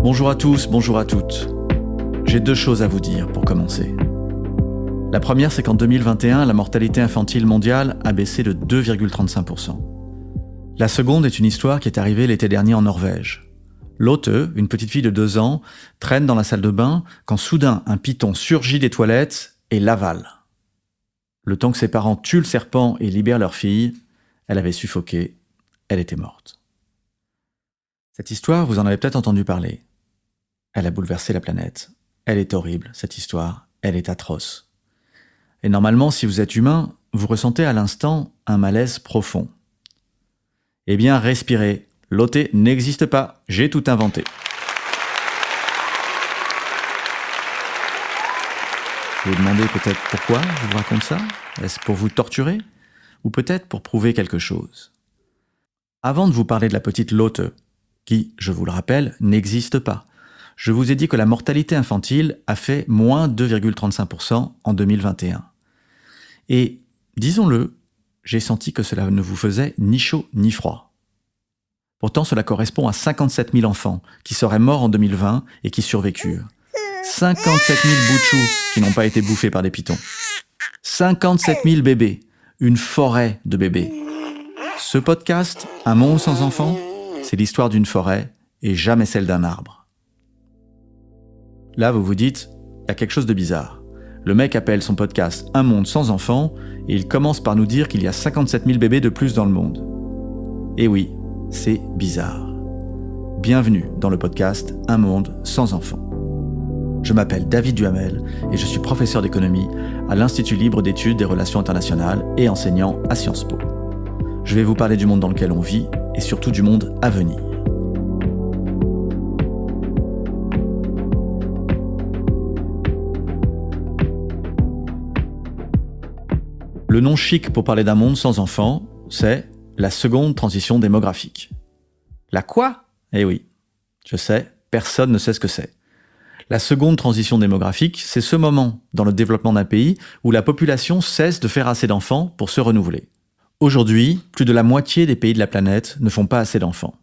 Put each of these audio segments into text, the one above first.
Bonjour à tous, bonjour à toutes. J'ai deux choses à vous dire pour commencer. La première, c'est qu'en 2021, la mortalité infantile mondiale a baissé de 2,35%. La seconde est une histoire qui est arrivée l'été dernier en Norvège. Lotte, une petite fille de 2 ans, traîne dans la salle de bain quand soudain un python surgit des toilettes et l'avale. Le temps que ses parents tuent le serpent et libèrent leur fille, elle avait suffoqué, elle était morte. Cette histoire, vous en avez peut-être entendu parler. Elle a bouleversé la planète. Elle est horrible, cette histoire. Elle est atroce. Et normalement, si vous êtes humain, vous ressentez à l'instant un malaise profond. Eh bien, respirez. Lotte n'existe pas. J'ai tout inventé. Vous vous demandez peut-être pourquoi je vous raconte ça ? Est-ce pour vous torturer ? Ou peut-être pour prouver quelque chose ? Avant de vous parler de la petite Lotte, qui, je vous le rappelle, n'existe pas, je vous ai dit que la mortalité infantile a fait moins 2,35% en 2021. Et, disons-le, j'ai senti que cela ne vous faisait ni chaud ni froid. Pourtant, cela correspond à 57 000 enfants qui seraient morts en 2020 et qui survécurent. 57 000 bouts de chou qui n'ont pas été bouffés par des pythons. 57 000 bébés, une forêt de bébés. Ce podcast, Un monde sans enfants, c'est l'histoire d'une forêt et jamais celle d'un arbre. Là, vous vous dites, il y a quelque chose de bizarre. Le mec appelle son podcast Un monde sans enfants et il commence par nous dire qu'il y a 57 000 bébés de plus dans le monde. Et oui, c'est bizarre. Bienvenue dans le podcast Un monde sans enfants. Je m'appelle David Duhamel et je suis professeur d'économie à l'Institut libre d'études des relations internationales et enseignant à Sciences Po. Je vais vous parler du monde dans lequel on vit et surtout du monde à venir. Le nom chic pour parler d'un monde sans enfants, c'est la seconde transition démographique. La quoi ? Eh oui, je sais, personne ne sait ce que c'est. La seconde transition démographique, c'est ce moment dans le développement d'un pays où la population cesse de faire assez d'enfants pour se renouveler. Aujourd'hui, plus de la moitié des pays de la planète ne font pas assez d'enfants.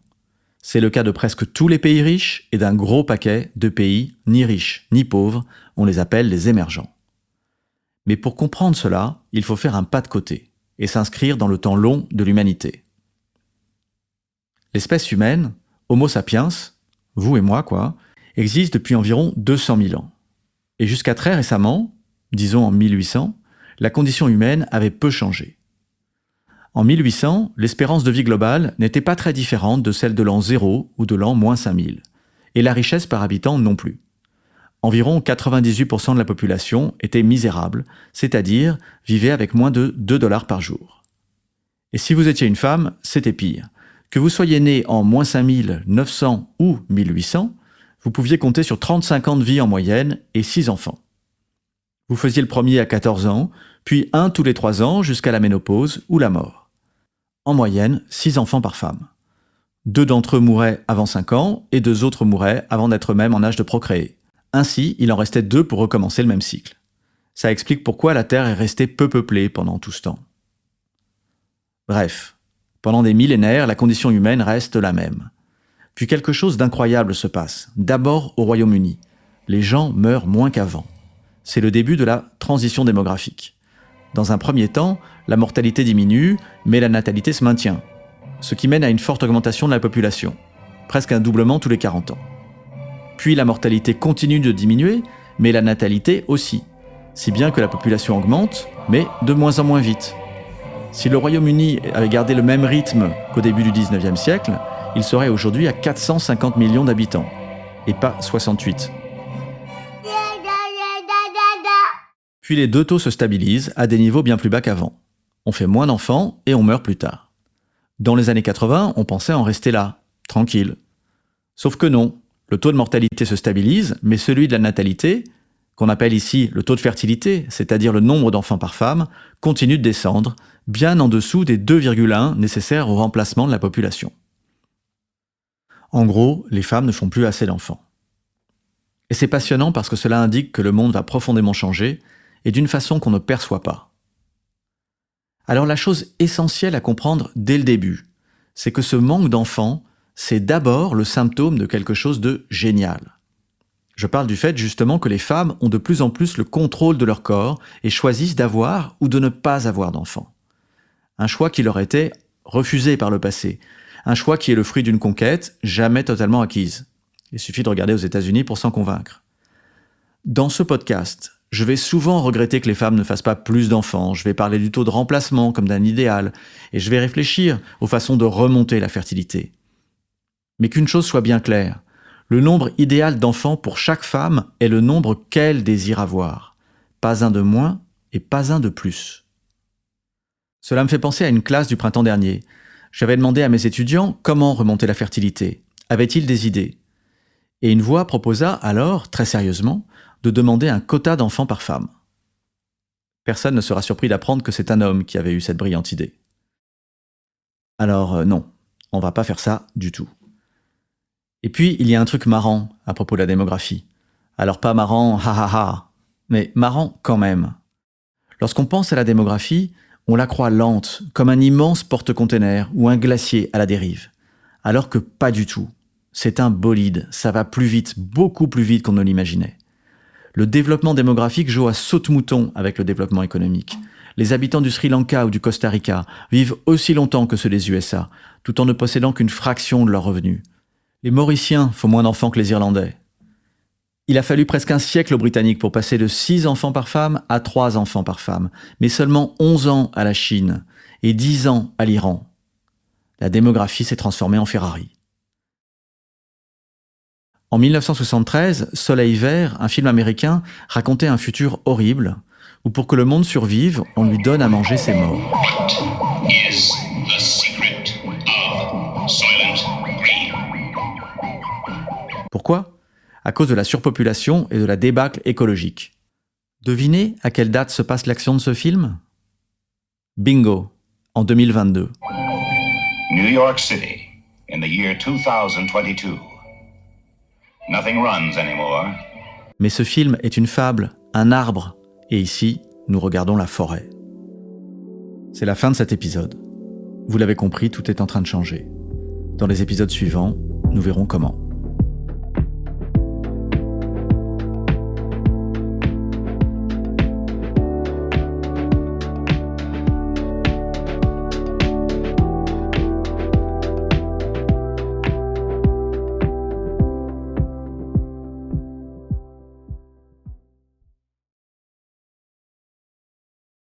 C'est le cas de presque tous les pays riches et d'un gros paquet de pays ni riches ni pauvres, on les appelle les émergents. Mais pour comprendre cela, il faut faire un pas de côté et s'inscrire dans le temps long de l'humanité. L'espèce humaine, Homo sapiens, vous et moi quoi, existe depuis environ 200 000 ans. Et jusqu'à très récemment, disons en 1800, la condition humaine avait peu changé. En 1800, l'espérance de vie globale n'était pas très différente de celle de l'an 0 ou de l'an moins 5000, et la richesse par habitant non plus. Environ 98% de la population était misérable, c'est-à-dire vivait avec moins de $2 par jour. Et si vous étiez une femme, c'était pire. Que vous soyez né en moins 5000, 900 ou 1800, vous pouviez compter sur 35 ans de vie en moyenne et 6 enfants. Vous faisiez le premier à 14 ans, puis 1 tous les 3 ans jusqu'à la ménopause ou la mort. En moyenne, 6 enfants par femme. 2 d'entre eux mouraient avant 5 ans et 2 autres mouraient avant d'être eux-mêmes en âge de procréer. Ainsi, il en restait 2 pour recommencer le même cycle. Ça explique pourquoi la Terre est restée peu peuplée pendant tout ce temps. Bref, pendant des millénaires, la condition humaine reste la même. Puis quelque chose d'incroyable se passe. D'abord au Royaume-Uni. Les gens meurent moins qu'avant. C'est le début de la transition démographique. Dans un premier temps, la mortalité diminue, mais la natalité se maintient. Ce qui mène à une forte augmentation de la population. Presque un doublement tous les 40 ans. Puis la mortalité continue de diminuer, mais la natalité aussi. Si bien que la population augmente, mais de moins en moins vite. Si le Royaume-Uni avait gardé le même rythme qu'au début du 19e siècle, il serait aujourd'hui à 450 millions d'habitants, et pas 68. Puis les deux taux se stabilisent à des niveaux bien plus bas qu'avant. On fait moins d'enfants et on meurt plus tard. Dans les années 80, on pensait en rester là, tranquille. Sauf que non. Le taux de mortalité se stabilise, mais celui de la natalité, qu'on appelle ici le taux de fertilité, c'est-à-dire le nombre d'enfants par femme, continue de descendre, bien en dessous des 2,1 nécessaires au remplacement de la population. En gros, les femmes ne font plus assez d'enfants. Et c'est passionnant parce que cela indique que le monde va profondément changer, et d'une façon qu'on ne perçoit pas. Alors la chose essentielle à comprendre dès le début, c'est que ce manque d'enfants c'est d'abord le symptôme de quelque chose de génial. Je parle du fait justement que les femmes ont de plus en plus le contrôle de leur corps et choisissent d'avoir ou de ne pas avoir d'enfants. Un choix qui leur était refusé par le passé. Un choix qui est le fruit d'une conquête jamais totalement acquise. Il suffit de regarder aux États-Unis pour s'en convaincre. Dans ce podcast, je vais souvent regretter que les femmes ne fassent pas plus d'enfants, je vais parler du taux de remplacement comme d'un idéal, et je vais réfléchir aux façons de remonter la fertilité. Mais qu'une chose soit bien claire, le nombre idéal d'enfants pour chaque femme est le nombre qu'elle désire avoir. Pas un de moins et pas un de plus. Cela me fait penser à une classe du printemps dernier. J'avais demandé à mes étudiants comment remonter la fertilité. Avaient-ils des idées ? Et une voix proposa alors, très sérieusement, de demander un quota d'enfants par femme. Personne ne sera surpris d'apprendre que c'est un homme qui avait eu cette brillante idée. Alors non, on va pas faire ça du tout. Et puis, il y a un truc marrant à propos de la démographie. Alors pas marrant, ha ha ha, mais marrant quand même. Lorsqu'on pense à la démographie, on la croit lente, comme un immense porte-container ou un glacier à la dérive. Alors que pas du tout. C'est un bolide, ça va plus vite, beaucoup plus vite qu'on ne l'imaginait. Le développement démographique joue à saute-mouton avec le développement économique. Les habitants du Sri Lanka ou du Costa Rica vivent aussi longtemps que ceux des USA, tout en ne possédant qu'une fraction de leurs revenus. Les Mauriciens font moins d'enfants que les Irlandais. Il a fallu presque un siècle aux Britanniques pour passer de 6 enfants par femme à 3 enfants par femme, mais seulement 11 ans à la Chine et 10 ans à l'Iran. La démographie s'est transformée en Ferrari. En 1973, Soleil Vert, un film américain, racontait un futur horrible où pour que le monde survive, on lui donne à manger ses morts. What is the secret of Soylent Green? Pourquoi ? À cause de la surpopulation et de la débâcle écologique. Devinez à quelle date se passe l'action de ce film ? Bingo, en 2022. New York City, in the year 2022. Nothing runs anymore. Mais ce film est une fable, un arbre, et ici, nous regardons la forêt. C'est la fin de cet épisode. Vous l'avez compris, tout est en train de changer. Dans les épisodes suivants, nous verrons comment.